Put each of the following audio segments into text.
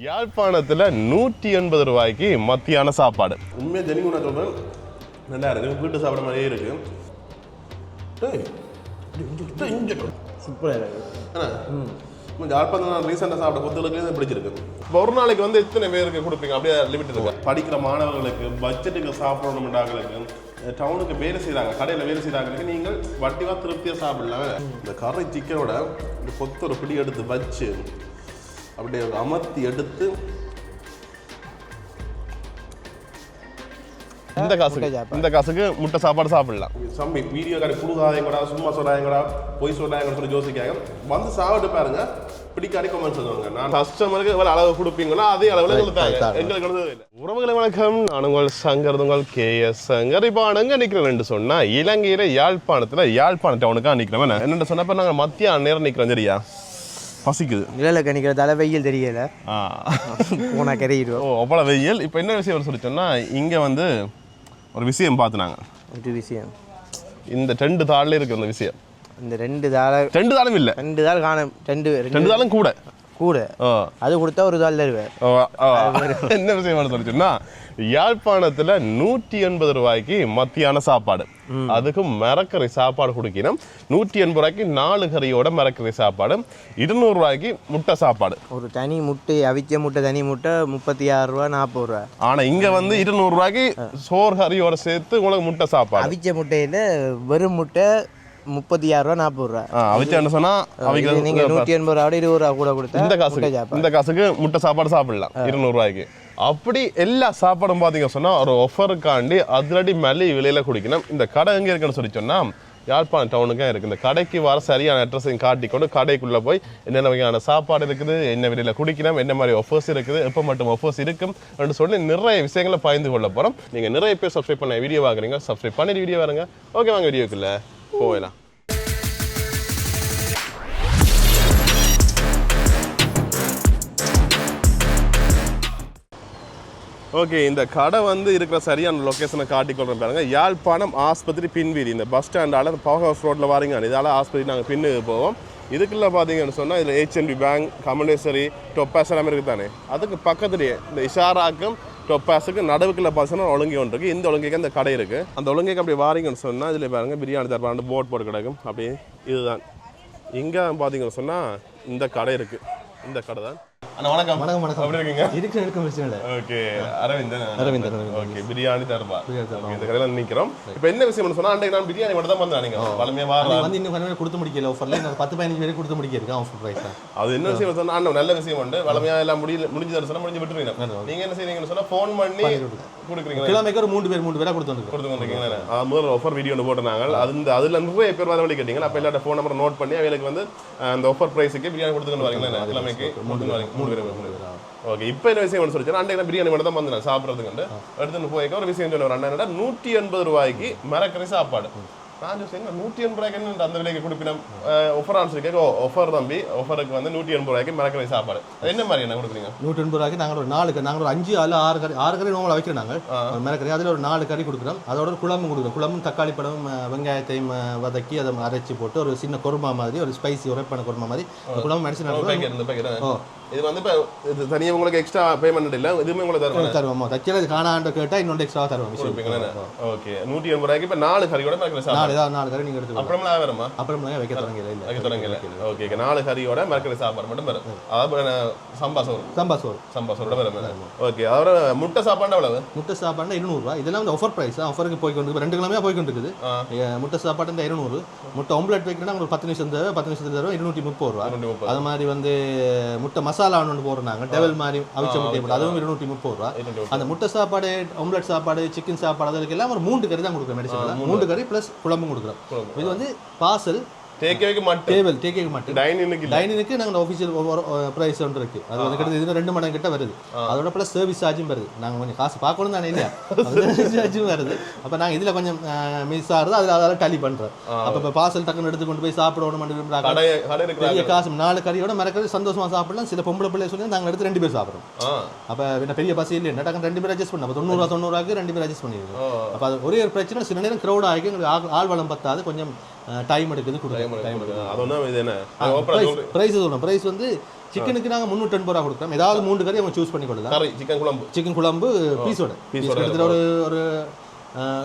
யாழ்ப்பாணத்தில் 180 ரூபாய்க்கு மத்தியான சாப்பாடு. உண்மையாக ஜெனிக்கு நான் சொல்கிறேன், நல்லா இருக்கு. வீட்டு சாப்பிட மாதிரியே இருக்கு. சூப்பராக இருக்கு. யாழ்ப்பாணத்தில் நான் ரீசெண்டாக சாப்பிட்ட கொத்துகளுக்கு பிடிச்சிருக்கு. இப்போ ஒரு நாளைக்கு வந்து எத்தனை பேருக்கு கொடுப்பீங்க? அப்படியே லிமிட் இருக்கு. படிக்கிற மாணவர்களுக்கு, பட்ஜெட்டுக்கு சாப்பிடணும்டாங்களுக்கு, டவுனுக்கு வேலை செய்கிறாங்க, கடையில் வேலை செய்கிறாங்களுக்கு நீங்கள் வட்டிவாக திருப்தியாக சாப்பிடலாம். இந்த கரை சிக்கனோட இந்த கொத்து ஒரு பிடி எடுத்து வச்சு அப்படியே அமர்த்தி எடுத்து இந்த காசுக்கு முட்டை சாப்பாடு சாப்பிடலாம். சம்பி வீடியோ கடை கொடுக்காதீங்கடா, சும்மா சொல்லாதீங்கடா, பொய் சொல்லாதீங்கன்னு சொல்லி யோசிக்காங்க. வந்து சாப்பிட்டு பாருங்க, பிடிக்காடி கமெண்ட் சொல்லுவாங்க. நான் கஸ்டமருக்கு எவ்வளோ அளவு கொடுப்பீங்களோ அதே அளவில் எங்களுக்கு இல்லை. உறவுகளை வணக்கம், நான் உங்கள் சங்கர், உங்கள் KS சங்கர். இப்போ அங்கே நிற்கிறேன் சொன்னா இலங்கையில யாழ்ப்பாணத்தில் யாழ்ப்பாண டவுனுக்காக நிற்கிறேன். என்னென்னு சொன்னப்ப நாங்கள் மத்தியான நேரம் நிற்கிறோம். சரியா பசிக்குது, நிழல கணிக்கிறதால வெயில் தெரியல, போனா கரையிடும். அவ்வளோ வெயில். இப்போ என்ன விஷயம் சொல்லி சொன்னா, இங்கே வந்து ஒரு விஷயம் பார்த்துனாங்க. ஒரு விஷயம் இந்த 2 தாள்ல இருக்கு. அந்த விஷயம் இந்த 2 தாளும் இல்லை, 2 தாள் காணும். 2 தாளும் கூட அது கொடுத்தா ஒரு தாள் தருவேன். என்ன விஷயம் சொல்லி சொன்னா, யாழ்ப்பாணத்துல 180 ரூபாய்க்கு மத்தியான சாப்பாடு, அதுக்கும் மரக்கறி சாப்பாடு கொடுக்கணும். 180 ரூபாய்க்கு 4 கறியோட மரக்கறி சாப்பாடு, 200 ரூபாய்க்கு முட்டை சாப்பாடு. ஒரு தனி முட்டை, அவிச்ச முட்டை தனி முட்டை 36 ரூபா 40 ரூபா. ஆனா இங்க வந்து 200 ரூபாய்க்கு சோறு கறியோட சேர்த்து உங்களுக்கு முட்டை சாப்பாடு. அவிச்ச முட்டையில வெறும் முட்டை 36 ரூபா 40 ரூபா. அவிச்சா சொன்னா நீங்க 180 ரூபா 20 ரூபா கூட கொடுத்தா இந்த காசுக்கு முட்டை சாப்பாடு சாப்பிடலாம் 200 ரூபாய்க்கு. அப்படி எல்லா சாப்பாடும் பார்த்தீங்க சொன்னா ஒரு ஆஃபருக்காண்டி அதிரடி மல்லி விலையில குடிக்கணும். இந்த கடை எங்க இருக்குன்னு சொல்லி சொன்னா யாழ்ப்பாணம் டவுனுக்கே இருக்கு. இந்த கடைக்கு வர சரியான அட்ரஸையும் காட்டிக்கொண்டு கடைக்குள்ள போய் என்னென்ன வகையான சாப்பாடு இருக்குது, என்ன விலையில குடிக்கணும், என்ன மாதிரி ஆஃபர்ஸ் இருக்குது, எப்போ மட்டும் ஆஃபர்ஸ் இருக்கும் அப்படின்னு சொல்லி நிறைய விஷயங்களை பகிர்ந்து கொள்ள போறோம். நீங்க நிறைய பேர் சப்ஸ்கிரைப் பண்ண வீடியோ பார்க்குறீங்க, சப்ஸ்கிரைப் பண்ணிட்டு வீடியோ பாருங்க. ஓகே, வாங்க வீடியோக்குள்ள போகலாம். ஓகே, இந்த கடை வந்து இருக்கிற சரியான லொக்கேஷனை காட்டிக்கொள்றேன் பாருங்க. யாழ்ப்பாணம் ஆஸ்பத்திரி பின்வீதி, இந்த பஸ் ஸ்டாண்டால் பவர் ஹவுஸ் ரோட்டில் வாரீங்க. இதால் ஆஸ்பத்திரி நாங்கள் பின்னுக்கு போவோம். இதுக்குள்ளே பார்த்தீங்கன்னு சொன்னால் இதில் HNB பேங்க், கமலேஸ்வரி, டொப்பாஸ் எல்லாமே இருக்குது தானே. அதுக்கு பக்கத்துலேயே இந்த இஷாராக்கும் டொப்பாஸுக்கு நடுவுக்குள்ள பார்த்தீங்கன்னா ஒழுங்கி ஒன்று இருக்குது. இந்த ஒழுங்கைக்கு அந்த கடை இருக்குது. அந்த ஒழுங்கைக்கு அப்படி வாரீங்கன்னு சொன்னால் இதில் பாருங்கள் பிரியாணி தரப்பாண்டு போட் போட்டு கிடக்கும். அப்படியே இதுதான் இங்கே பார்த்தீங்கன்னு சொன்னால் இந்த கடை இருக்குது. இந்த கடை தான். வணக்கம். வணக்கம். வணக்கம். எப்படி இருக்கீங்க? இருக்கும் பிரச்சனை இல்லை. ஓகே, அரவிந்தன். ஓகே, பிரியாணி தர்பா. இந்த கடையில நிக்கிறோம். இப்போ என்ன விஷயம் சொன்னா, அன்றைக்கு நான் பிரியாணி மட்டும் தான் வந்தேன். நீங்க வளமையா வாரலாம் வந்து இன்னும் கொஞ்சம் கொடுத்து முடிக்கல ஆஃபர்ல. நான் 10-15 பேருக்கு கொடுத்து முடிக்கிறேன் ஆஃபர் பிரைஸ். அது என்ன விஷயம் சொன்னா, அண்ணா நல்ல விஷயம் உண்டு. வளமையா எல்லாம் முடிஞ்சு தரசனா முடிஞ்சு விட்டுறீங்க. நீங்க என்ன செய்றீங்கன்னு சொன்னா ஃபோன் பண்ணி கொடுக்குறீங்க. கிலோமீட்டர் ஒரு 3 பேரா கொடுத்து வந்திருக்கீங்க. முதல்ல ஆஃபர் வீடியோ ஒன்று போட்டுனாங்க. அதுல நிறைய பேர் வர வழி கேட்டீங்க. அப்ப எல்லாட்ட ஃபோன் நம்பர் நோட் பண்ணி அவங்களுக்கு வந்து அந்த ஆஃபர் பிரைஸுக்கு பிரியாணி கொடுத்துட்டு வரீங்களா? கிலோமீட்டருக்கு 3 பேர். ஓகே, இப்போ என்ன விஷயம் சொல்லி அன்றைக்கு பிரியாணி மட்டும் தான் வந்து சாப்பிட்றதுக்கு எடுத்துன்னு போய்க்க ஒரு விஷயம் சொல்லுவார். அண்ணா 180 ரூபாய்க்கு மரக்கறி சாப்பாடு. நான் சொல்லுங்க 180 ரூபாய்க்கு என்ன அந்த விலைக்கு கொடுப்பினோம் ஆஃபர் ஆன்சருக்கு. ஆஃபர் தம்பி, ஆஃபருக்கு வந்து 180 ரூபாய்க்கு மரக்கறி சாப்பாடு. என்ன மாதிரி என்ன கொடுக்குறீங்க? 180 ரூபாய்க்கு நாங்கள் ஒரு 4 நாங்கள் ஒரு 5 அல்ல 6 கறி நோம்பல வைக்கிறோம். நாங்கள் மரக்கறி அதில் ஒரு 4 கறி கொடுக்குறோம். அதோட ஒரு குழம்பு கொடுக்குறோம். குழம்பும் தக்காளி பழம் வெங்காயத்தையும் வதக்கி அதை அரைச்சி போட்டு ஒரு சின்ன குருமா மாதிரி, ஒரு ஸ்பைசி உரைப்பான குருமா மாதிரி குழம்பு மெடிசன். இது வந்து இப்போ இது தனியாக உங்களுக்கு எக்ஸ்ட்ரா பேமெண்ட் இல்லை, இதுவுமே உங்களுக்கு தருவோம். தைக்கிறது காணாண்ட கேட்டால் இன்னொன்று எக்ஸ்ட்ரா தருவோம். ஓகே, 180 ரூபாய்க்கு இப்போ 4 கறியோட மரக்கறி சாப்பாடு. 4 கறி நீங்கள் எடுத்து அப்புறமா வருமா? அப்புறமா வைக்க தொடங்கல. ஓகே, 4 கறியோட மரக்கறி சாப்பாடு மட்டும் வரும். அதாவது சம்பாசோரோட வரும். ஓகே, அதோட முட்டை சாப்பாடு எவ்வளவு? முட்டை சாப்பாடு 200 ரூபா. இதெல்லாம் வந்து ஆஃபர் பிரைஸ். ஆஃபருக்கு போய் கொண்டு 2 கிழமையாக போய் கொண்டு இருக்குது. முட்டை சாப்பாடு 200. முட்டை ஆம்லெட் வைக்கணும்னா ஒரு 10 நிமிஷம் தருவோம். 10 நிமிஷம் தருவோம் 230 ரூபா. அது மாதிரி வந்து முட்டை மசாலா ஒன்று போடுறாங்க, டெவல் மாதிரி அவிச்ச முட்டை போட்டு, அதுவும் 230 ரூபா. அந்த முட்டை சாப்பாடு, ஆம்லெட் சாப்பாடு, சிக்கன் சாப்பாடு, அதுக்கு எல்லாம் ஒரு 3 கறி தான் கொடுக்குறோம். மெடிசன் 3 கறி ப்ளஸ் குழம்பும் கொடுக்குறோம். இது வந்து பார்சல் டேக்கேக்கு மட்டும் டைனிங்க்கு நாங்கள் ஆஃபீஷியல் ப்ரைஸ் ஒன்று இருக்குது. அது வந்து கிட்ட இது 2 மடங்கு கிட்ட வருது. அதோட ப்ளஸ் சர்வீஸ் சார்ஜும் வருது. நாங்கள் கொஞ்சம் காசு பார்க்கணும் தானே இல்லையா, சார்ஜும் வருது. அப்போ நாங்கள் இதில் கொஞ்சம் மிஸ் ஆகுது, அதில் டலி பண்ணுறோம். அப்போ இப்போ பார்சல் டக்குன்னு எடுத்து கொண்டு போய் சாப்பிடணும். பெரிய காசு 4 கறியோட மறக்கிறது சந்தோஷமாக சாப்பிடலாம். சில பொம்பளை பிள்ளை சொல்லி நாங்கள் எடுத்து 2 பேர் சாப்பிட்றோம். அப்போ என்ன பெரிய பசி இல்லை, டக்குன்னு 2 பேர் அட்ஜஸ்ட் பண்ணோம். அப்போ 90 ரூபாய்க்கு 2 பேர் அட்ஜஸ்ட் பண்ணிடுவோம். அப்போ அது ஒரே ஒரு பிரச்சனை, சில நேரம் க்ரௌட் ஆகி எங்களுக்கு ஆள் வளம் பத்தாது. கொஞ்சம் டைம் எடுக்குது கொடுக்குறோம். டைம் எடுக்குது. அதொன்னா இது என்ன ப்ரைஸ் சொல்கிறோம். ப்ரைஸ் வந்து சிக்கனுக்கு நாங்கள் 380 ரூபா கொடுக்குறோம். ஏதாவது 3 கறி அவங்க சூஸ் பண்ணி கொள்ளலாம். சிக்கன் குழம்பு பீஸோட கிட்டத்தட்ட ஒரு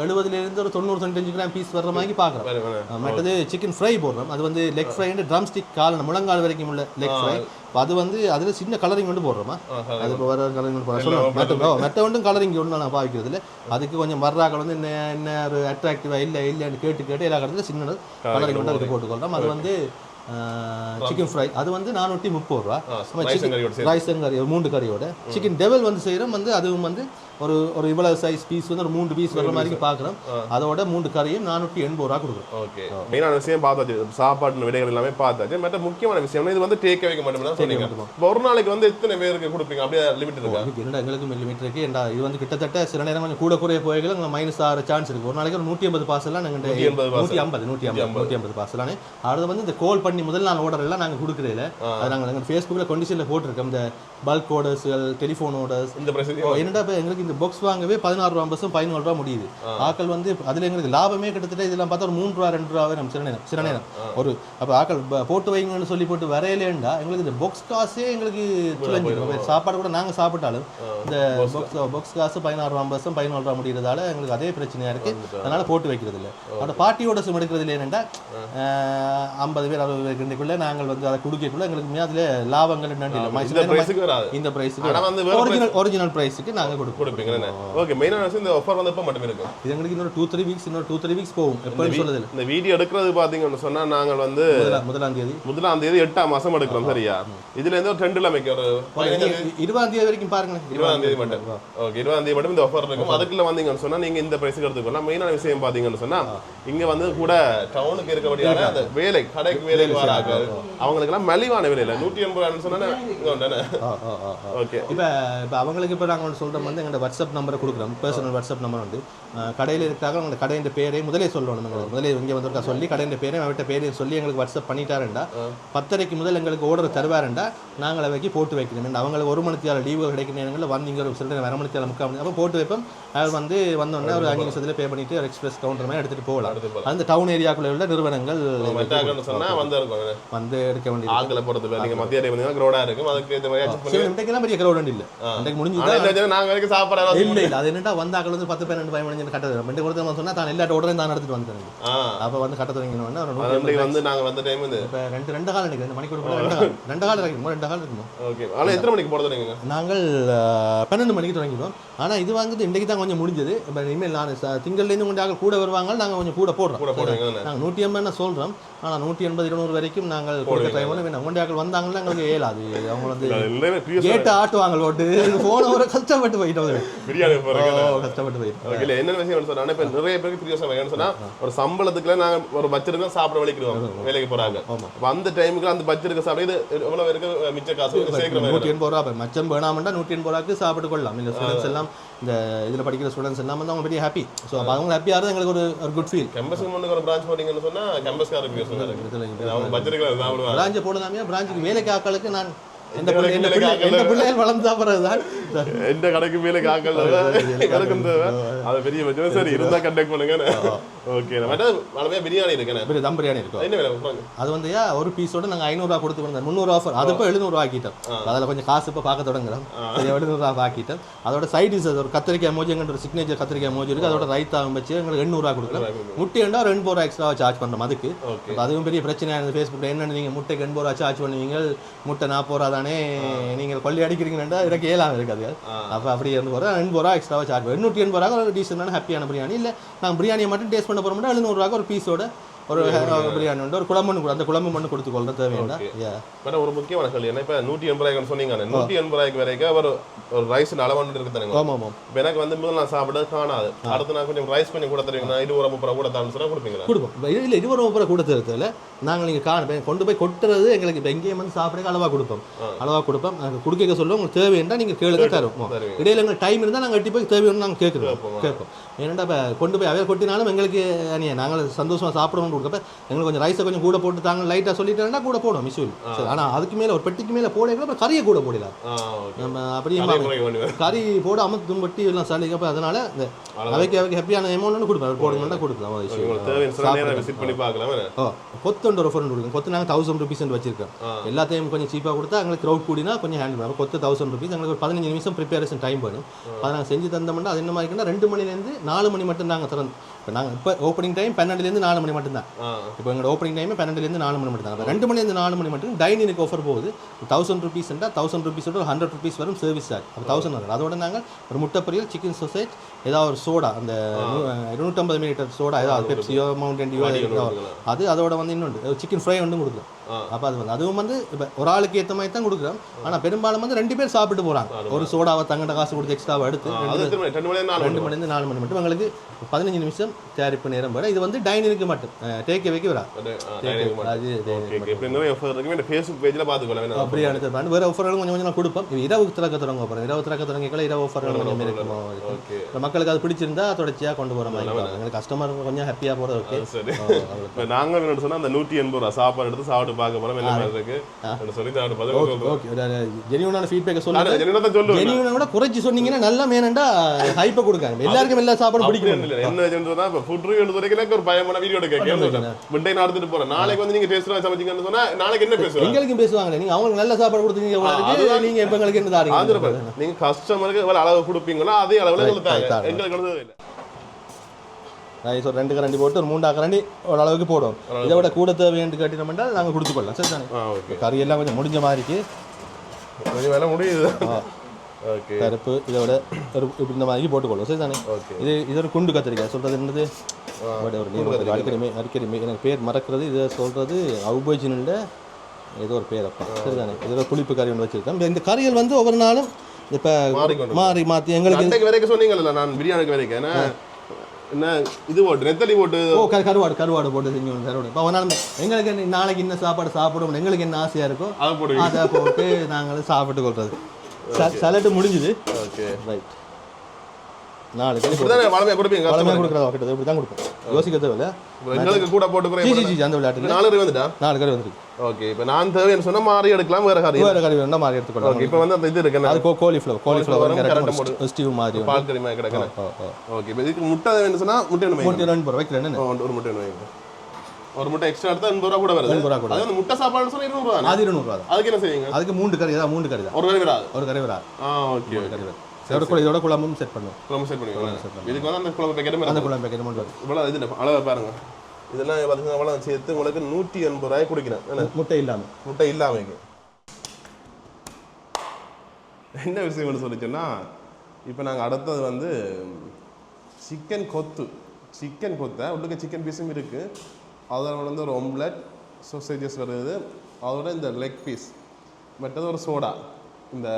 70 ஒரு 90-95 கிராம் பீஸ் வர்ற மாதிரி பார்க்குறோம். மற்றது சிக்கன் ஃப்ரை போடுறோம். அது வந்து லெக் ஃப்ரை ட்ரம் ஸ்டிக் முழங்கால் வரைக்கும் உள்ள லெக் ஃப்ரை. அது வந்து அதில் சின்ன கலரிங் வந்து போடுறோமா, அது இப்போ வர கலரிங் போடுறோம். மெட்ட வந்து கலரிங் ஒன்று நான் பாவிக்கிறது இல்லை. அதுக்கு கொஞ்சம் மர்றாக்கள் வந்து என்ன ஒரு அட்ராக்டிவாக இல்லைன்னு கேட்டு எல்லா கடத்துல சின்ன கலரிங் வந்து அதுக்கு போட்டுக்கொள்கிறோம். அது வந்து சிக்கன் ஃப்ரை அது வந்து 430 ரூபா. ரைஸ் கறி 3 கறியோட. சிக்கன் டெவல் வந்து செய்கிறோம். வந்து அதுவும் வந்து ஒரு இவ்வளவு சைஸ் பீஸ் வந்து ஒரு 3 பீஸ் வர மாதிரி பார்க்குறோம். அதோட 3 கறியும் 480 ரூபா கொடுக்குறோம். ஓகே, மெயினான விஷயம் பார்த்தாச்சு, சாப்பாடு விடைகள் எல்லாமே பார்த்தாச்சு. மற்ற முக்கியமான விஷயம் இது வந்து டேக் அவேக்கு மட்டும் தான் சொன்னீங்க. இப்போ ஒரு நாளைக்கு வந்து எத்தனை பேருக்கு கொடுப்பீங்க? அப்படியே லிமிட் இருக்கா? என்னடா எங்களுக்கு லிமிட் இருக்கு. இது வந்து கிட்டத்தட்ட சில நேரம் கொஞ்சம் கூட குறைய போய்கள் மைனஸ் ஆகிற சான்ஸ் இருக்கு. ஒரு நாளைக்கு ஒரு 180 பார்சல்லாம் நாங்கள் 150 பார்சலானே. அது வந்து இந்த கால் பண்ணி முதல் நாள் ஆர்டர் எல்லாம் நாங்கள் கொடுக்குறதில்ல. அது நாங்கள் ஃபேஸ்புக்கில் கண்டிஷனில் போட்டிருக்கோம். இந்த பல்க் ஆர்டர்ஸ்கள், டெலிஃபோன் ஆர்டர்ஸ். என்னடா இப்போ எங்களுக்கு இந்த பாக்ஸ் வாங்கவே 16 ரூபா 14 ரூபா முடியுது. ஆக்கள் வந்து அதில் எங்களுக்கு லாபமே கிட்டத்தட்ட இதெல்லாம் பார்த்தா ஒரு 3 ரூபா 2 ரூபாவே நம்ம சில நேரம் ஒரு அப்போ ஆக்கள் போட்டு வைங்கன்னு சொல்லி போட்டு வரையிலேண்டா எங்களுக்கு இந்த பாக்ஸ் காசே எங்களுக்கு துளைஞ்சிடும். சாப்பாடு கூட நாங்கள் சாப்பிட்டாலும் இந்த பாக்ஸ் காசு 16 ரூபா 14 ரூபா முடிகிறதால எங்களுக்கு அதே பிரச்சனையாக இருக்குது. அதனால் போட்டு வைக்கிறது இல்லை. அந்த பார்ட்டியோட சிம் எடுக்கிறது இல்லை. என்னென்னா 50 பேர் 60 பேர் கிண்டக்குள்ளே நாங்கள் வந்து அதை கொடுக்கக்குள்ள எங்களுக்கு அதில் லாபங்கள் என்னன்னு இல்லை. இந்த பிரைஸுக்கு ஒரிஜினல் பிரைஸுக்கு நாங்கள் கொடுப்பீங்க. ஓகே, மெயினான இந்த ஆஃபர் வந்து எப்போ மட்டுமே இருக்கும்? இது எங்களுக்கு இன்னொரு 2-3 வீக்ஸ் போகும். எப்போன்னு சொல்லுது. இந்த வீடியோ எடுக்கிறது பார்த்தீங்கன்னு சொன்னால் நாங்கள் வந்து 1ஆம் தேதி 8ஆம் மாதம் எடுக்கிறோம். சரியா? இதுல இருந்து ஒரு ட்ரெண்டில் அமைக்க ஒரு 20ஆம் தேதி வரைக்கும் பாருங்களேன். 20ஆம் தேதி மட்டும். ஓகே, 20ஆம் தேதி மட்டும் இந்த ஆஃபர் இருக்கும். அதுக்குள்ள வந்தீங்கன்னு சொன்னால் நீங்கள் இந்த பிரைஸுக்கு எடுத்துக்கலாம். மெயினான விஷயம் பார்த்தீங்கன்னு சொன்னால் இங்கே வந்து கூட டவுனுக்கு இருக்கபடியான அந்த வேலை கடைக்கு வேலைக்கு வராங்க அவங்களுக்குலாம் மலிவான விலையில் 180 ரூபான்னு சொன்னால் ஓகே. இப்போ அவங்களுக்கு இப்போ நாங்கள் சொல்கிறோம் வந்து எங்களோட வாட்ஸ்அப் நம்பரை கொடுக்குறோம். பர்சனல் வாட்ஸ்அப் நம்பர் வந்து கடையில் இருக்காங்க. உங்களோட கடையின் பேரை முதலே சொல்லணும். முதலே இங்கே வந்து சொல்லி கடையின் பேரை அவர்கிட்ட பேரையும் சொல்லி எங்களுக்கு வாட்ஸ்அப் பண்ணிட்டாருண்டா 10:30 முதல் எங்களுக்கு ஆர்டர் தருவாருண்டா நாங்கள் வைக்கி போட்டு வைக்கணும். அவங்களுக்கு 1 மணி நேரம் லீவு கிடைக்கிற நேரங்களில் வந்து இங்கே ஒரு சில நேரம் 1 மணி நேரம் 3/4 மணி அப்போ போட்டு வைப்போம். அவர் வந்து வந்தோடனே ஒரு 5 நிமிஷத்தில் பே பண்ணிட்டு ஒரு எக்ஸ்பிரஸ் கவுண்டர் மாதிரி எடுத்துகிட்டு போகலாம். அந்த டவுன் ஏரியாக்குள்ள உள்ள நிறுவனங்கள் வந்து எடுக்க வேண்டியது. பெரிய கிரௌட் இல்லை. முடிஞ்சு அது என்னடா வந்தாக்கள் வந்து 10-12 பயமடைஞ்சு கட்ட சொன்னா தான் எல்லா ஆர்டரையும் தான் எடுத்துட்டு வந்துட்டாங்க. அப்போ வந்து கட்ட தொடங்கினோன்னா வந்து நாங்கள் வந்த டைம் வந்து இப்போ 2 காலம் நினைக்கிறேன். 2 மணிக்கு 2 காலம் இருக்குமோ. ஓகே, ஆனால் எத்தனை மணிக்கு போட தொடங்கிங்க? நாங்கள் 12 மணிக்கு தொடங்கிடுவோம். ஆனால் இது வந்து இன்றைக்கு தான் கொஞ்சம் முடிஞ்சது. இப்போ இனிமேல் நான் திங்கள்லேருந்து கொஞ்சம் கூட வருவாங்க. நாங்கள் கொஞ்சம் கூட போடுறோம். நாங்கள் 180 சொல்கிறோம். ஆனால் 180-200 வரைக்கும் நாங்கள் கொடுக்க ட்ரை பண்ணோம். ஒன்றையாக்கள் வந்தாங்கன்னா எங்களுக்கு ஏலாது. அவங்க வந்து கேட்டு ஆட்டுவாங்க. ஓட்டு போன ஒரு கஷ்டப்பட்டு போயிட்டோம். கஷ்டப்பட்டு போயிட்டோம். என்ன விஷயம் சொன்னா இப்போ நிறைய பேருக்கு பிரியோசனம் சொன்னா ஒரு சம்பளத்துக்குள்ள நாங்கள் ஒரு பட்ஜெட்டுக்கு சாப்பிட வலிக்கிறோம் வேலைக்கு போறாங்க. அந்த டைமுக்கு அந்த பட்ஜெட்டுக்கு சாப்பிட எவ்வளவு இருக்கு மிச்ச காசு 180 ரூபா மச்சம் வேணாமண்டா 180 ரூபாய்க்கு சாப்பிட்டு கொள்ளலாம். இல்லை ஸ்டூடெண்ட்ஸ் எல்லாம் இந்த இதில் படிக்கிற ஸ்டூடெண்ட்ஸ் எல்லாம் வந்து அவங்க பெரிய ஹாப்பி. ஸோ அவங்க ஹாப்பியாக இருந்தால் எங்களுக்கு ஒரு குட் ஃபீல். கேம்பஸ் ஒரு பிரான்ச் போட்டீங்கன்னு சொன்னா கேம்பஸ்காரருக்கு பிரான்ச் போடுதாமையா பிரான்ச்சுக்கு வேலைக்கு ஆக்களுக்கு நான் எந்த பிள்ளைகள் வளர்ந்து சாப்பிட்றதுதான் எந்த கடைக்கு மேலே காக்கல் அது பெரிய பிரச்சனை. சரி இருந்தா கண்டக்ட் பண்ணுங்க. ஓகே, வளமையா பிரியாணி இருக்கு. தம் பிரியாணி இருக்கும். என்ன விலை? அது வந்து ஒரு பீஸோட நாங்கள் 500 ரூபா கொடுத்து வந்தோம். 300 ஆஃபர். அது இப்போ 700 ஆக்கிட்டோம். அதில் கொஞ்சம் காசு இப்போ பார்க்க தொடங்குறோம். 700 ரூபா ஆக்கிட்டோம். அதோட சைட் டிஷ் ஒரு கத்திரிக்காய் மோஜி எங்கிட்ட ஒரு சிக்னேச்சர் கத்திரிக்காய் மோஜி இருக்குது. அதோட ரைத்தாவும் வச்சு எங்களுக்கு 800 ரூபா கொடுக்குறோம். முட்டைண்டா 2 ரூபா எக்ஸ்ட்ரா சார்ஜ் பண்ணுறோம். அதுக்கு அதுவும் பெரிய பிரச்சனையாக இருந்தது. ஃபேஸ்புக்கில் என்னென்னு நீங்கள் முட்டைக்கு 8 ரூபா சார்ஜ் பண்ணுவீங்க, முட்டை 40 ரூபா தானே நீங்கள் கொள்ளி அடிக்கிறீங்கன்னா எனக்கு ஏலாம் இருக்காது. அப்போ அப்படி இருந்து போகிற 2 ரூபா எக்ஸ்ட்ராவாக சார்ஜ் பண்ணுவோம். 880 ரூபா ஒரு டீசெண்டான ஹாப்பியான பிரியாணி. இல்லை நாங்கள் பிரியாணியை மட்டும் டேஸ்ட் பண்ண போகிறோம்னா 700 ரூபா ஒரு பீஸோட ஒரு பிரியாணி உண்டு. ஒரு குழம்பு அந்த குழம்பு மண்ணு கொடுத்துக்கொள்ள தேவையான ஒரு முக்கியமான கேள்வி. ஏன்னா இப்போ 180 ரூபாய்க்கு சொன்னீங்க. 180 ரூபாய்க்கு வரைக்கும் ஒரு ரைஸ் அளவாண்டு இருக்கு தானே. ஆமாம். இப்போ எனக்கு வந்து முதல் நான் சாப்பிட காணாது. அடுத்து நான் கொஞ்சம் ரைஸ் பண்ணி கூட தருவீங்க. 20-30 ரூபா கூட தான்னு சொன்னால் கொடுப்பீங்களா? கொடுப்போம். இல்லை 20 ரூபா கூட தருவதில்ல. நாங்கள் நீங்கள் கொண்டு போய் கொட்டுறது எங்களுக்கு இப்போ எங்கேயும் வந்து சாப்பிட்றதுக்கு அளவாக கொடுப்போம். கொடுக்க சொல்லுவோம். உங்களுக்கு தேவைன்னா நீங்கள் கேளுங்க தருவோம். இடையில எங்களுக்கு டைம் இருந்தால் நாங்கள் எட்டி போய் தேவைன்னு நாங்கள் கேட்போம். ஏன்னா இப்போ கொண்டு போய் அவையை கொட்டினாலும் எங்களுக்கு நாங்கள் சந்தோஷமாக சாப்பிடணும் போட்டு கொடுக்கப்ப எங்களுக்கு கொஞ்சம் ரைஸை கொஞ்சம் கூட போட்டு தாங்க லைட்டாக சொல்லிட்டேன்னா கூட போடும் மிஷூல் சரி. ஆனால் அதுக்கு மேலே ஒரு பெட்டிக்கு மேலே போடல அப்புறம் கறியை கூட போடலாம் நம்ம அப்படியே கறி போட அமர்த்தும் பட்டி எல்லாம் சளிக்கப்போ அதனால இந்த அவைக்கு ஹாப்பியான அமௌண்ட் கொடுப்பேன் போடுங்கன்னா கொடுக்கலாம் கொத்து ஒரு ஆஃபர் கொடுக்கும் கொத்து நாங்கள் 1000 rupees வச்சிருக்கோம் எல்லாத்தையும் கொஞ்சம் சீப்பாக கொடுத்தா எங்களுக்கு க்ரௌட் கூடினா கொஞ்சம் ஹேண்டில் பண்ணுவோம் கொத்து 1000 rupees எங்களுக்கு ஒரு 15 நிமிஷம் ப்ரிப்பரேஷன் டைம் வேணும் அதை நாங்கள் செஞ்சு தந்தோம்னா அது என்ன மாதிரினா 2 மணிலேருந்து 4 மணி மட்டும் நாங்கள் திறந்து இப்போ நாங்கள் இப்போ ஓப்பனிங் டைம் 12லேருந்து 4 மணி மட்டும்தான் இப்போ எங்களோட ஓப்பனிங் டைம் 12லேருந்து 4 மணி மட்டும் தான் 2 மணிலேருந்து 4 மணி மட்டும் டைனிங்க்கு ஆஃபர் போகுது 1000 rupees 1000 rupees 100 rupees வரும் சர்வீஸ் சார்ஜ் அப்போ 1000 வரும் அதோட நாங்கள் ஒரு முட்டை பொரியல் சிக்கன் சொசேஜ் ஏதாவது ஒரு சோடா அந்த 250 ml சோடா ஏதாவது பெப்சியோ மவுண்டன் டியூ அது அதோட வந்து இன்னொன்று சிக்கன் ஃப்ரை ஒன்றும் கொடுக்கலாம் அப்போ அது வந்து அதுவும் வந்து இப்போ ஒரு ஆளுக்கு ஏற்ற மாதிரி தான் கொடுக்குறோம் ஆனால் பெரும்பாலும் வந்து 2 பேர் சாப்பிட்டு போகிறாங்க ஒரு சோடாவை தங்கட காசு கொடுத்து எக்ஸ்ட்ராவை எடுத்து 2 மணிலேருந்து 4 மணி மட்டும் எங்களுக்கு 15 நிமிஷம் தயாரிப்பு நேரம் வர இது வந்து டைனிங்க்கு மட்டும் டேக் அவேக்கு வராது அப்படியே எடுத்து வேறு ஆஃபர்களும் கொஞ்சம் கொஞ்சம் கொடுப்போம் இரவு திறக்க தொடங்க போகிறோம் இரவு திறக்க தொடங்கிக்கலாம் இரவு ஆஃபர்கள் கொஞ்சம் இருக்குமோ மக்களுக்கு அது பிடிச்சிருந்தா தொடர்ச்சியாக கொண்டு போகிற மாதிரி எங்களுக்கு கஸ்டமர் கொஞ்சம் ஹாப்பியாக போகிறது ஓகே நாங்கள் என்ன சொன்னால் அந்த 180 ரூபா சாப்பாடு எடுத்து சாப்பிட்டு பார்க்க போகிறோம் என்ன மாதிரி இருக்கு சொல்லி ஜெனியூனான ஃபீட்பேக்கை சொல்லுங்க ஜெனியூனை விட குறைச்சி சொன்னீங்கன்னா நல்லா மேனண்டா ஹைப்பை கொடுக்காங்க எல்லாருக்கும் எல்லா சாப்பாடும் பிடிக்கும் என்ன ஃபுட் ரிவ்யூ வரைக்கும் ஒரு பயமான வீடியோ எடுக்க முட்டை நடந்துட்டு போறேன் நாளைக்கு வந்து நீங்க டேஸ்ட் சமைச்சீங்கன்னு சொன்னா நாளைக்கு என்ன பேசுவாங்க எங்களுக்கும் பேசுவாங்க நீங்க அவங்களுக்கு நல்ல சாப்பாடு கொடுத்தீங்க நீங்க இப்ப எங்களுக்கு என்ன தாரீங்க நீங்க கஸ்டமருக்கு எவ்வளவு அளவு கொடுப்பீங்களோ அதே அளவுல கொடுத்தாங்க எங்களுக்கு இல்லை ரைஸ் ஒரு 2 கரண்டி போட்டு ஒரு 3 கரண்டி ஒரு அளவுக்கு போடுவோம் இதை விட கூட தேவைன்னு கேட்டோம்னா நாங்கள் கொடுத்துக்கொள்ளலாம் சரி தானே கறி எல்லாம் கொஞ்சம் முடிஞ்ச மாதிரிக்கு கொஞ்சம் வேலை முடியுது கருப்பு இதை விட ஒரு இப்படி இந்த மாதிரி போட்டுக்கொள்ளும் சரி தானே இது ஒரு குண்டு கத்திரிக்காய் சொல்கிறது என்னது ஒரு அடிக்கடி எனக்கு பேர் மறக்கிறது இதை சொல்கிறது அவுபோஜினில் ஏதோ ஒரு பேர் அப்பா சரி தானே ஏதோ புளிப்பு கறி ஒன்று வச்சுருக்கேன் இந்த கறிகள் வந்து ஒவ்வொரு நாளும் இப்போ மாற்றி எங்களுக்கு வரைக்கும் சொன்னீங்கல்ல நான் பிரியாணிக்கு வரைக்கும் ஏன்னா என்ன இது போட்டு நெத்தலி போட்டு கருவாடு போட்டு செஞ்சோம் கருவாடு இப்போ அவனால் எங்களுக்கு நாளைக்கு என்ன சாப்பாடு சாப்பிடுவோம் எங்களுக்கு என்ன ஆசையாக இருக்கோ அதை போட்டு நாங்கள் சாப்பிட்டு கொள்வது சலட்டு முடிஞ்சுது ஓகே ரைட் 4 வளமையாக கொடுப்பீங்க வளமையாக கொடுக்குறதா கிட்டது இப்படி தான் கொடுப்போம் யோசிக்க தேவையில்ல எங்களுக்கு கூட போட்டுக்கிறேன் அந்த விளையாட்டு 4 கறி வந்துட்டா 4 கறி வந்துருக்கு ஓகே இப்போ நான் தேவைன்னு சொன்னால் மாறி எடுக்கலாம் வேறு கறி வேணா மாறி எடுத்துக்கலாம் ஓகே இப்போ வந்து அந்த இது இருக்கு அது கோலிஃப்ளவர் ஸ்டீவ் மாதிரி பால் கறி மாதிரி கிடக்கிறேன் ஓகே இப்போ இதுக்கு முட்டை வேணும்னு சொன்னால் முட்டை 2 வைக்கிறேன் ஒரு முட்டை வைங்க ஒரு முட்டை எக்ஸ்ட்ரா எடுத்தா 80 ரூபா கூட வருது 80 ரூபா கூட அது முட்டை சாப்பாடு சொன்னா 200 ரூபா அது 200 ரூபா அதுக்கு என்ன செய்வீங்க அதுக்கு 3 கறி தான் 3 கறி தான் ஒரு கறி வராது ஓகே கறி வராது இதோட குழம்பும் செட் பண்ணுவோம் குழம்பு செட் பண்ணுவீங்க இதுக்கு வந்து அந்த குழம்பு பேக்கெட் அந்த குழம்பு பேக்கெட் மட்டும் இவ்வளோ இது அளவை பாருங்க இதெல்லாம் பார்த்தீங்கன்னா அவ்வளோ சேர்த்து உங்களுக்கு 180 ரூபாய் குடிக்கிறேன் முட்டை இல்லாமல் என்ன விஷயம் சொல்லிச்சோன்னா இப்போ நாங்கள் அடுத்தது வந்து சிக்கன் கொத்தை உள்ளுக்கு சிக்கன் பீஸும் இருக்குது அதோட வந்து ஒரு ஒம்லெட் சோசேஜஸ் வருது அதோட இந்த லெக் பீஸ் மற்றது ஒரு சோடா இந்த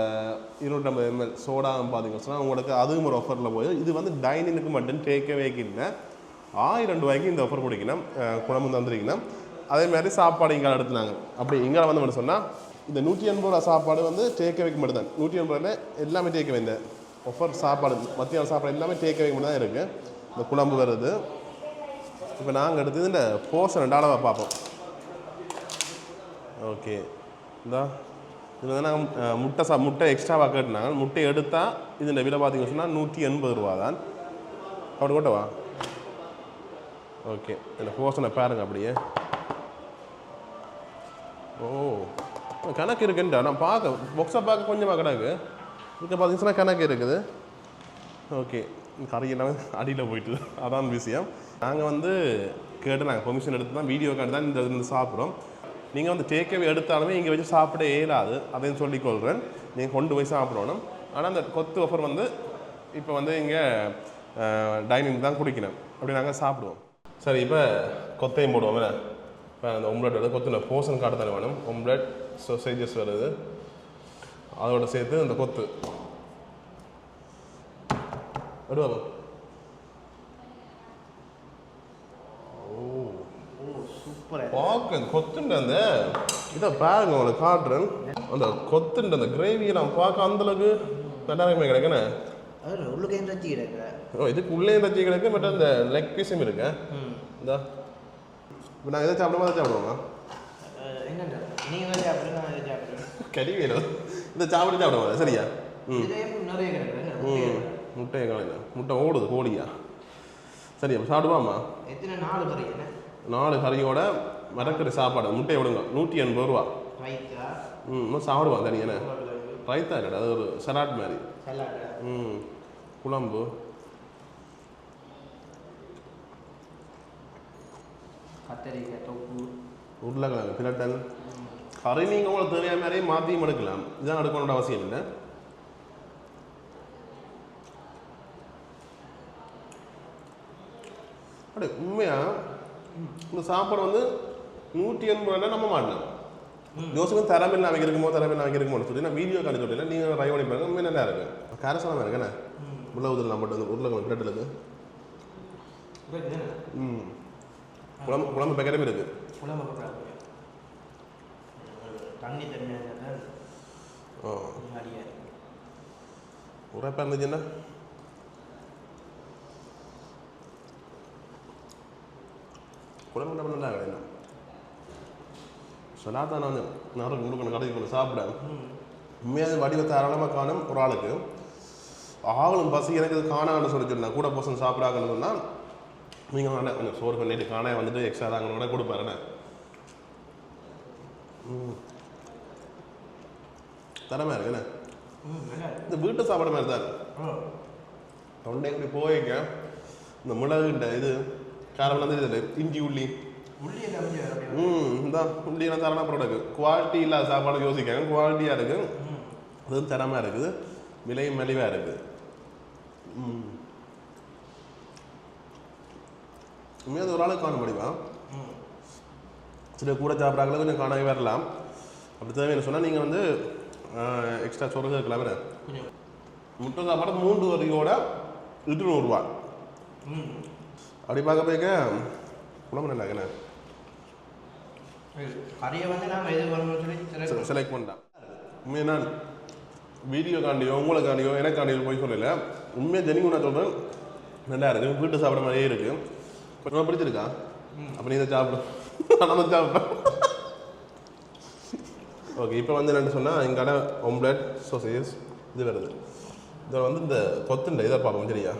250 ml சோடா பார்த்தீங்கன்னு சொன்னால் உங்களுக்கு அதுவும் ஒரு ஆஃபரில் போய் இது வந்து டைனிங்க்கு மட்டும் டேக்கவேக்கு இல்லை 1000 ரூபாய்க்கு இந்த ஆஃபர் கொடுக்கணும் குழம்பு தந்துருக்கணும் அதே மாதிரி சாப்பாடு இங்கே எடுத்துனாங்க அப்படி இங்கே வந்து மட்டும் சொன்னால் இந்த 180 ரூபா சாப்பாடு வந்து டேக்கவேக்கு மட்டும் தான் 180 ரூபாயில் எல்லாமே டேக்கவே இந்த ஆஃபர் சாப்பாடு மத்தியான சாப்பாடு எல்லாமே டேக்கவேக்கு மட்டும் தான் இருக்குது இந்த குழம்பு வருது இப்போ நாங்கள் எடுத்தது இந்த போர்ஷன் அளவை பார்ப்போம் ஓகே இந்த இதில் வந்து நாங்கள் முட்டை எக்ஸ்ட்ராவாக கேட்டுனாங்க முட்டை எடுத்தால் இது இந்த விலை பார்த்தீங்கன்னு சொன்னால் 180 ரூபா தான் அப்படி கொட்டவா ஓகே இந்த போர்ஷனை பாருங்க அப்படியே ஓ கணக்கு இருக்குன்டா நான் பாக்ஸை பார்க்க கொஞ்சமாக கிடக்கு இங்கே பார்த்தீங்கன்னா கணக்கு இருக்குது ஓகே கறி எல்லாமே அடியில் போயிட்டு அதான் விஷயம் நாங்கள் வந்து கேட்டு நாங்கள் பெர்மிஷன் எடுத்து தான் வீடியோ கார்டு தான் இந்த சாப்பிட்றோம் நீங்கள் வந்து டேக்கவே எடுத்தாலுமே இங்கே வச்சு சாப்பிட இயலாது அதையும் சொல்லிக்கொள்கிறேன் நீங்கள் கொண்டு போய் சாப்பிடணும் ஆனால் அந்த கொத்து ஆஃபர் வந்து இப்போ வந்து இங்கே டைனிங் தான் குடிக்கணும் அப்படி நாங்கள் சாப்பிடுவோம் சரி இப்போ கொத்தையும் போடுவோம் இப்போ அந்த ஒம்லெட் வருது கொத்தில் போர்ஷன் காட்டு தானே வேணும் ஒம்லெட் சோசேஜஸ் வருது அதோட சேர்த்து அந்த கொத்து வருவா பார்க்க கொத்துண்ட அந்த இதை பாருங்க உங்களுக்கு காட்டுறேன் அந்த கொத்துண்ட அந்த கிரேவியை நான் பார்க்க அந்தளவுக்கு நல்லாருமே கிடைக்குண்ணே உள்ளே ஓ இதுக்கு உள்ளே ரச்சி கிடக்கு பட் அந்த லெக் பீஸும் இருக்கு இந்த இப்போ நான் எதை சாப்பிடுவோம் அதை சாப்பிடுவோமா என்னண்டா நீங்கள் சாப்பிடுங்க நான் இதை சாப்பிடுவேன் கறி வேணும் இந்த சாப்பிட்டு சாப்பிடுவோம் சரியா நிறைய கிடக்கு முட்டை காலையில் முட்டை ஓடுது கோழியா சரி அப்போ சாப்பிடுவாம்மா எத்தனை 4 கறி என்ன 4 கறியோட மரக்கறி சாப்பாடு முட்டை விடுங்க 180 ரூபா ரைத்தா இன்னும் சாப்பிடுவான் தனியான ரைத்தா இல்லைடா அது ஒரு சலாட் மாதிரி சலாடா குழம்பு கத்தரிக்காய் தொப்பு உருளைக்கிழங்கு பிரட்டல் கறி நீங்கள் உங்களுக்கு தேவையான மாதிரியே மாற்றியும் எடுக்கலாம் இதான் எடுக்கணுன்ற அவசியம் இல்லை அப்படி உண்மையாக இந்த சாப்பாடு வந்து 180 நம்ப மாட்டேன் யோசிக்கும் தரமில்லை அவங்க இருக்குமோ இருக்குமோன்னு சொல்லி நான் வீடியோ காணி சொல்லல நீங்கள் ட்ரை பண்ணி பாருங்க உண்மையாக நல்லா இருக்கு காரசாலமாக இருக்குண்ணே உள்ள நம்ம மட்டும் உருளைக்கிழங்கு பிரட்டலுக்கு குழம்பு பேக்கெட்டுமே இருக்கு தண்ணி தண்ணியாக உரைப்பாக இருந்துச்சுன்னா குழம்பு என்ன பண்ணா கிடையாது சொல்லாதான் நான் நேரம் கொடுக்கணும் கடைக்கு கொண்டு சாப்பிட உண்மையாக வடிவ தாராளமாக காணும் ஒரு ஆளுக்கு ஆகலும் பசி எனக்கு இது காணான்னு சொல்லி சொன்னேன் கூட பசங்க சாப்பிடாங்கன்னு சொன்னால் நீங்கள் வேணா கொஞ்சம் சோறு பண்ணிட்டு காணா வந்துட்டு எக்ஸ்ட்ரா தாங்கன்னு கூட கொடுப்பாருண்ணே தரமா இருக்குண்ணே இந்த வீட்டு சாப்பாடு மாதிரி தான் தொண்டை இப்படி போய்க்க இந்த மிளகுண்ட இது காரம் வந்து இஞ்சி உள்ளி இந்த உள்ளியெல்லாம் தரமான ப்ராடக்ட் குவாலிட்டி இல்லாத சாப்பாடு யோசிக்காங்க குவாலிட்டியாக இருக்குது அதுவும் தரமாக இருக்குது விலையும் மலிவாக இருக்குது உண்மையாக ஒரு ஆளுக்கு காண முடியுமா சில கூட சாப்பிட்றாங்களே கொஞ்சம் காணவே வரலாம் அப்படி தேவைன்னு சொன்னால் நீங்கள் வந்து எக்ஸ்ட்ரா சொல்கிறது இருக்கலாமே முட்டை சாப்பாடு 3 வரியோட 200 ரூபா அப்படி பார்க்க போய்க்க குழம்பு நல்லா இருக்கண்ணே கறியை வந்து நாம் எது வரணும்னு செலக்ட் பண்ணலாம் உண்மையாக நான் வீடியோ காண்டியோ உங்களுக்காண்டியோ எனக்காண்டியோ போய் சொல்லலை உண்மையாக ஜெனிக்கு நான் சொல்கிறேன் நல்லா இருக்குது வீட்டு சாப்பிட்ற மாதிரியே இருக்குது கொஞ்சம் பிடிச்சிருக்கா அப்போ நீ இதை சாப்பிடும் நம்ம சாப்பிட்றோம் ஓகே இப்போ வந்து என்னென்னு சொன்னால் எங்கான ஆம்லெட் சோசேஜ் இது வருது இதில் வந்து இந்த கொத்துண்ட இதை பார்ப்போம் சரியா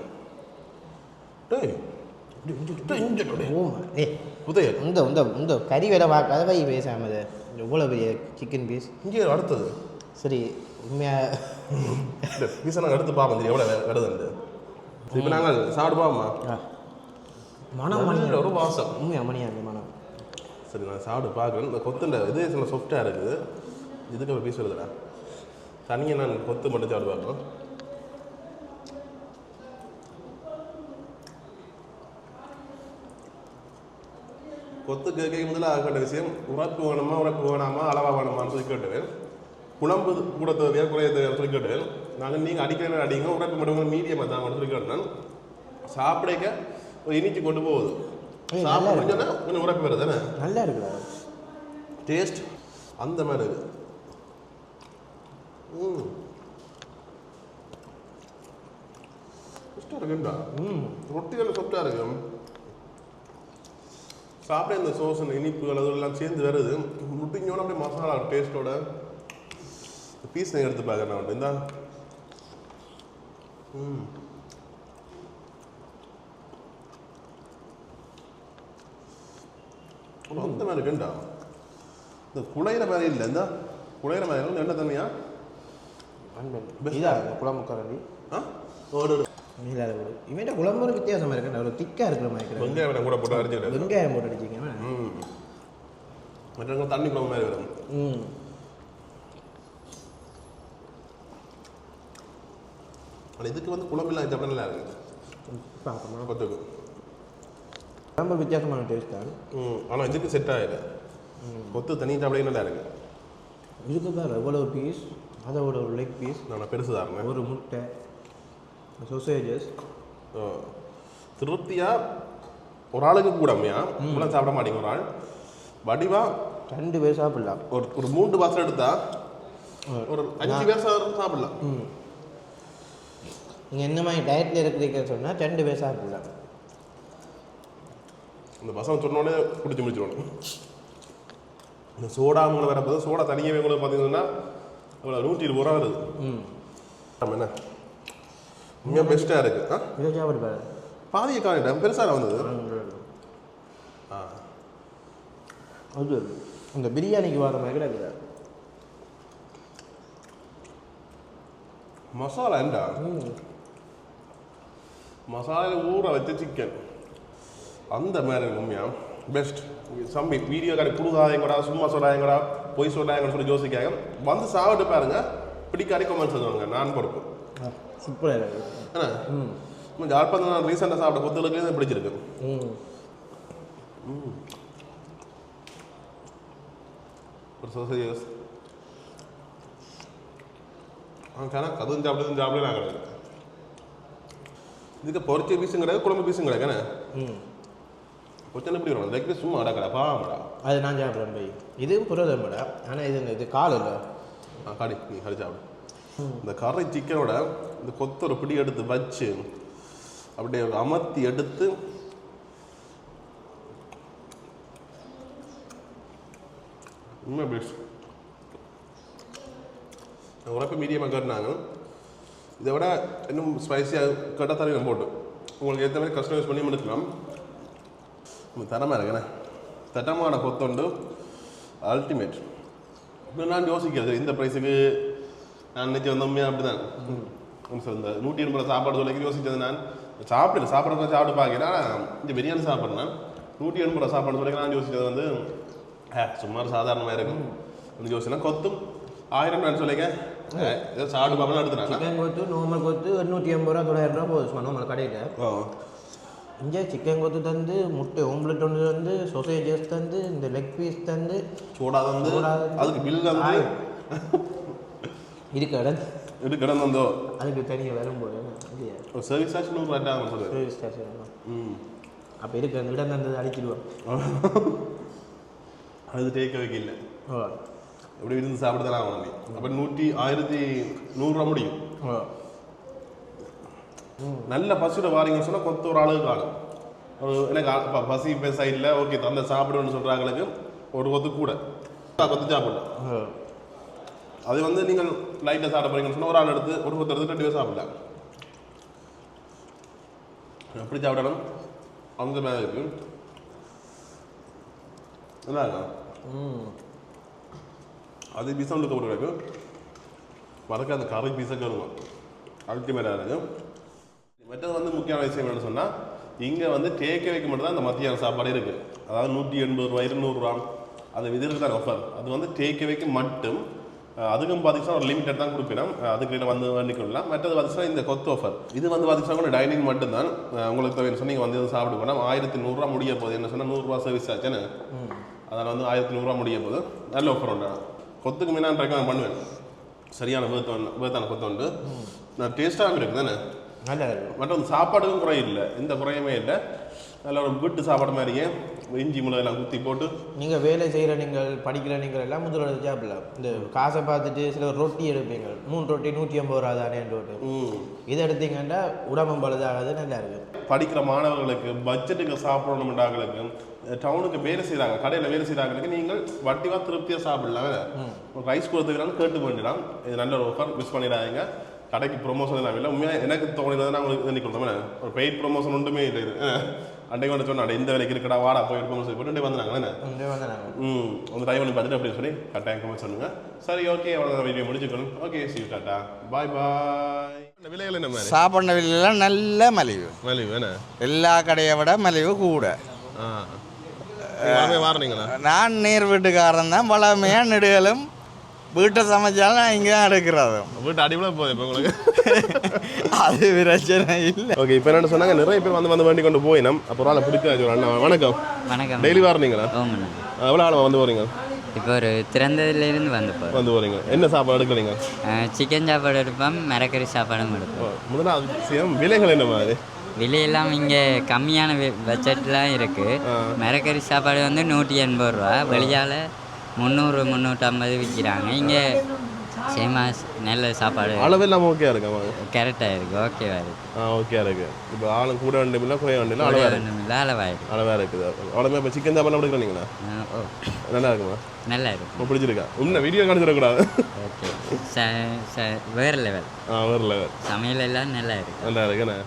உதய இந்த கறி வேலை பார்க்காத வை பேசாமது எவ்வளோ பெரிய சிக்கன் பீஸ் இங்கே அடுத்தது சரி உண்மையாக பீஸை நாங்கள் எடுத்து பார்ப்போம் சரி எவ்வளோ வருதுண்டு இப்போ நாங்கள் சாப்பிடுவோம்மா மனம் மணியில் ஒரு வாசம் உண்மையாக மணியாக இருக்குது மனம் சரி நான் சாப்பிட்டு பார்க்குறேன் இந்த கொத்துண்ட இது சில சாஃப்டாக இருக்குது இதுக்கு ஒரு பீஸ் வருதுடா தனியாக நான் கொத்து மட்டும் சாப்பிட்டு பார்க்குறோம் கொத்து கேட்க முதல்ல ஆகட்ட விஷயம் உரப்பு வேணாமா அளவாக வேணுமான்னு சொல்லி கேட்டுவேன் குழம்பு கூட தேவையா குறைய தேவையா சொல்லி கேட்டுவேன் நாங்கள் நீங்கள் அடிக்கிறேன் அடிங்க உரப்பு மட்டும் மீடியமாக தான் சொல்லி கேட்டேன் சாப்பிடைக்க ஒரு இனிச்சு கொண்டு போகுது சாப்பிடுங்கன்னா கொஞ்சம் உரப்பு வருது தானே நல்லா இருக்குடா டேஸ்ட் அந்த மாதிரி இருக்குது சாஃப்டாக இருக்குண்டா ரொட்டிகள் சாஃப்டாக இருக்கு சாப்பிட இந்த சோஸ் இனிப்புகள் அதெல்லாம் சேர்ந்து வருது முட்டிங்கோட அப்படியே மசாலா டேஸ்ட்டோட பீஸ் நீங்கள் எடுத்து பார்க்குறேன் வந்து இந்த அந்த மாதிரி இருக்குண்டா இந்த குழையிற மாதிரி இல்லை இந்த குழையிற மாதிரி என்ன தண்ணியா குழம்பு கரண்டி ஒரு இவன்ட்ட குழம்பு ஒரு வித்தியாசமாக இருக்கு ஒரு திக்காக இருக்கிற மாதிரி வெங்காயம் கூட போட்டு அடிச்சுக்கிட்டு வெங்காயம் போட்டு அடிச்சிங்க மற்றவங்க தண்ணி குழம்பு மாதிரி வரும் ஆனால் இதுக்கு வந்து குழம்புலாம் சாப்பிட நல்லா இருக்கு கொத்துக்கு ரொம்ப வித்தியாசமான டேஸ்ட் தான் ஆனால் இதுக்கு செட் ஆகிடு கொத்து தனி சாப்பிட நல்லா இருக்கு இதுக்கு தான் எவ்வளோ பீஸ் அதோட ஒரு லெக் பீஸ் நான் பெருசு தாருங்க ஒரு முட்டை சொசேஜஸ் திருப்தியாக ஒரு ஆளுக்கு கூடமையா கூட சாப்பிட மாட்டேங்க ஒரு ஆள் வடிவா 2 பேர் சாப்பிடலாம் ஒரு 3 பாசம் எடுத்தா ஒரு 5 பேர் சாப்பிடலாம் நீங்கள் என்ன மாதிரி டயட்டில் இருக்கிறீங்கன்னு சொன்னால் 2 பேர் சாப்பிடலாம் இந்த பசங்க சொன்னோடனே குடிச்சு முடிச்சிடணும். இந்த சோடா உங்களை வரப்போது சோடா தனியாகவே உங்களுக்கு பார்த்தீங்கன்னா இவ்வளோ 120 ரூபா வருது. என்ன உண்மையாக பெஸ்ட்டாக இருக்குது. பாதியை காணிட்டேன் பெருசாக வந்தது. அது இந்த பிரியாணிக்கு வர மாதிரி கிடையாது. மசாலா என்ன மசாலையில் ஊற வச்ச சிக்கன் அந்த மாதிரி உண்மையாக பெஸ்ட். சம்பி வீடியோ கடை புடுகாதீங்கடா, சும்மா சொல்லாதீங்கடா, பொய் சொல்லாங்கன்னு சொல்லி யோசிக்காங்க. வந்து சாப்பிட்டு பாருங்க, பிடிக்காடி கமெண்ட் சொல்லுவாங்க. நான் பொறுப்பு சூப்பராக இருக்குது. ஏன்னா ஜாழ்ப்பாணம் நான் ரீசெண்டாக சாப்பிட்ட கொத்தலுக்குலேயே தான் பிடிச்சிருக்கு. ஒரு சோசேஜஸ் கதும் சாப்பிட்டு நான் கிடையாது. இதுக்கு பொறிச்ச பீஸும் கிடையாது, குழம்பு பீஸும் கிடையாதுண்ணே. கொஞ்சம் எப்படி வரும் லெக் பீஸ் சும்மா அடக்கடா பாடா. அது நான் சாப்பிட்றேன் போய். இதுவும் புரதம்படா, ஆனால் இது கால் இல்லை. காடி நீ கறி சாப்பிடு. இந்த கறி சிக்கனோட இந்த கொத்தொரு பிடி எடுத்து வச்சு அப்படியே அமர்த்தி எடுத்து உண்மை பீஸ் உரப்பை மீடியமாக கட்டினாங்க. இதை விட இன்னும் ஸ்பைஸியாக கட்டத்தரையும் போட்டு உங்களுக்கு ஏற்ற மாதிரி கஸ்டமைஸ் பண்ணி எடுக்கலாம். தரமாக இருக்குண்ணே. தட்டமான கொத்தொண்டு அல்டிமேட். இன்னும் நான் யோசிக்கிறது இந்த ப்ரைஸுக்கு நான் நினச்சி வந்தோம்மே அப்படி தான் சார். இந்த 180 சாப்பாடு சொல்லிக்கு யோசிச்சது நான் சாப்பிடல. சாப்பிட்றது சாப்பிட்டு பார்க்கிறேன். ஆனால் இந்த பிரியாணி சாப்பிட்றேன் 180 சாப்பாடு சொல்லிக்க நான் யோசிச்சது வந்து சுமார் சாதாரணமாக இருக்கும் வந்து யோசிச்சேன். கொத்தும் 1000 நான் சொல்லிக்க ஏதோ சாப்பிட்டு பார்க்கலாம் எடுத்துனாங்க. சிக்கன் கொத்து நார்மல் கொத்து 880 ரூபா 900 ரூபா போதும் சும்மா நார்மல் கடையில். இங்கே சிக்கன் கொத்து தந்து, முட்டை ஓம்லெட் ஒன்று தந்து, சொசேஜஸ் தந்து, இந்த லெக் பீஸ் தந்து, சோடா தந்து, அதுக்கு பில் தந்து இது கடன் தந்தோ அதுக்கு தனியாக வரும்போது ஒரு சர்வீஸ் சார்ஜ் 100 ரூபா சொல்லுங்கள். சர்வீஸ் சார்ஜ் அப்போ இருக்கு அந்த இடம் தந்தது அடிச்சிடுவோம். அது டேக் வைக்க இல்லை எப்படி இருந்து சாப்பிட்டு தான் வாங்கி. அப்போ 1100 ரூபா முடியும். நல்ல பசியோட வாரிங்கன்னு சொன்னால் கொத்த ஒரு அளவுக்கு ஆகும். ஒரு எனக்கு பசி பெருசாக இல்லை ஓகே தந்த சாப்பிடுன்னு சொல்கிறாங்களுக்கு ஒரு கொத்து கூட கொத்து சாப்பிடலாம். அது வந்து நீங்கள் லைட்டாக சாப்பிட போறீங்கன்னு சொன்னால் ஒரு ஆள் எடுத்து ஒரு கொத்து எடுத்து 2 பேர் சாப்பிடலாம். எப்படி சாப்பிடணும் அந்த மாதிரி இருக்கு. நல்லா இருக்கும். அது பீஸா உள்ள போட்டு கிடக்கும். மறக்க அந்த கறி பீஸை கருவோம் அல்டிமேட்டாக இருக்கும். மற்றது வந்து முக்கியமான விஷயம் என்னென்னு சொன்னால் இங்கே வந்து டேக்கே வைக்க மட்டும் தான் அந்த மத்தியான சாப்பாடு இருக்குது. அதாவது 180 ரூபா 200 ரூபா அது இதற்கு தான் ஆஃபர். அது வந்து டேக்கே வைக்க மட்டும். அதுக்கும் பார்த்தீங்கன்னா ஒரு லிமிட்டட் தான் கொடுப்பினோம். அதுக்கு வந்து வேண்டிக்கொள்ளலாம். மற்றது பார்த்தீங்கன்னா இந்த கொத்து ஆஃபர் இது வந்து பார்த்தீங்கன்னா டைனிங் மட்டும்தான். உங்களுக்கு தேவையான சொன்னால் நீங்கள் வந்து எதுவும் சாப்பிட்டு போனால் 1100 ரூபா முடிய போகுது. என்ன சொன்னால் 100 ரூபா சர்வீஸ் ஆச்சுன்னு அதனால் வந்து 1100 ரூபா முடிய போகுது. நல்ல ஆஃபர் உண்டு. கொத்துக்கு மீன் நான் ரெக்கமெண்ட் பண்ணுவேன். சரியான வேர்த்தான கொத்து உண்டு. நான் டேஸ்ட்டாகவும் இருக்குது தானே. நல்லா இருக்கும். மற்ற சாப்பாடுக்கும் குறை இல்லை, எந்த குறையுமே இல்லை. நல்ல ஒரு வீட்டு சாப்பாடு மாதிரியே இஞ்சி மிளகெல்லாம் குத்தி போட்டு நீங்கள் வேலை செய்கிற நீங்கள் படிக்கிற நீங்கள் எல்லாம் முதல்ல சாப்பிடலாம். இந்த காசை பார்த்துட்டு சில ரொட்டி எடுப்பீங்க 3 ரொட்டி 180 ரூபா தானே ரொட்டி. இதை எடுத்தீங்கன்னா உடம்பு பழுதாகாது. நல்லா இருக்குது. படிக்கிற மாணவர்களுக்கு பட்ஜெட்டுக்கு சாப்பிடணும்டாங்களுக்கு டவுனுக்கு வேலை செய்கிறாங்க கடையில் வேலை செய்கிறாங்களுக்கு நீங்கள் வட்டிவாக திருப்தியாக சாப்பிடலாம். ரைஸ் கொடுத்துக்கிறான்னு கேட்டு வேண்டிடலாம். இது நல்ல ஒரு ஆஃபர், மிஸ் பண்ணிடாதீங்க. கடைக்கு ப்ரொமோஷன் எல்லாம் இல்லை. உண்மையாக எனக்கு தோணினது நான் உங்களுக்கு இது கொடுத்தோம். ஒரு பெய்ட் ப்ரொமோஷன் ஒன்றுமே இல்லை. இது அன்றைக்கு வந்து சொன்னா இந்த வேலைக்கு இருக்கடா வாடா போய் ப்ரொமோஷன் போட்டு வந்தாங்க. அந்த டைம் பண்ணி பார்த்துட்டு அப்படின்னு சொல்லி கட்டாயம் கமெண்ட் சொல்லுங்க. சரி ஓகே அவ்வளோ வீடியோ முடிச்சுக்கணும். Okay see you tata bye bye. விலைகள் என்ன மாதிரி சாப்பாடு விலையெல்லாம் நல்ல மலிவு என்ன எல்லா கடையை விட மலிவு கூட. வாரீங்களா? நான் நேர் வீட்டுக்காரன் தான். பழமையாக நெடுகளும் வீட்டை சமைச்சாலும் நான் இங்கே தான் எடுக்கிறது. வீட்டு அடிப்படை போகுது இப்போ உங்களுக்கு. அது பிரச்சனை இல்லை. ஓகே இப்போ என்ன சொன்னாங்க நிறைய பேர் வந்து வேண்டி கொண்டு போயினோம். அப்புறம் ஆளை பிடிக்காது. அண்ணா வணக்கம். வணக்கம். டெய்லி வாரீங்களா? எவ்வளோ ஆள் வந்து போகிறீங்க? இப்போ ஒரு திறந்ததுலேருந்து வந்து போகிறீங்க. என்ன சாப்பாடு எடுக்கிறீங்க? சிக்கன் சாப்பாடு எடுப்போம், மிரக்கறி சாப்பாடும் எடுப்போம். முதல்ல விஷயம் விலைகள் என்ன மாதிரி? விலையெல்லாம் இங்கே கம்மியான பட்ஜெட்லாம் இருக்குது. மிரக்கறி சாப்பாடு வந்து 180 ரூபா, வெளியால் 300 350 விற்கிறாங்க. இங்கே சேமாஸ் நல்ல சாப்பாடு அளவெல்லாம் ஓகே இருக்கா? கரெக்டாக இருக்குது, ஓகேவா இருக்குது. ஓகே இருக்கு. இப்போ ஆளும் கூட வேண்டிய இல்லை குறைய வேண்டிய அளவாக இருக்கு. அளவாக இருக்குது. அளவாக இருக்குது. அவ்வளோமே இப்போ சிக்கன் சாப்பாடு கொடுக்குறீங்களா? ஓ நல்லா இருக்குமா? நல்லா இருக்கும். இப்போ பிடிச்சிருக்கா? இன்னும் வீடியோ காணிச்சிடக்கூடாது. ஓகே வேறு லெவல். வேறு லெவல். சமையல் எல்லாம் நல்லா இருக்குது. நல்லா இருக்குண்ணே.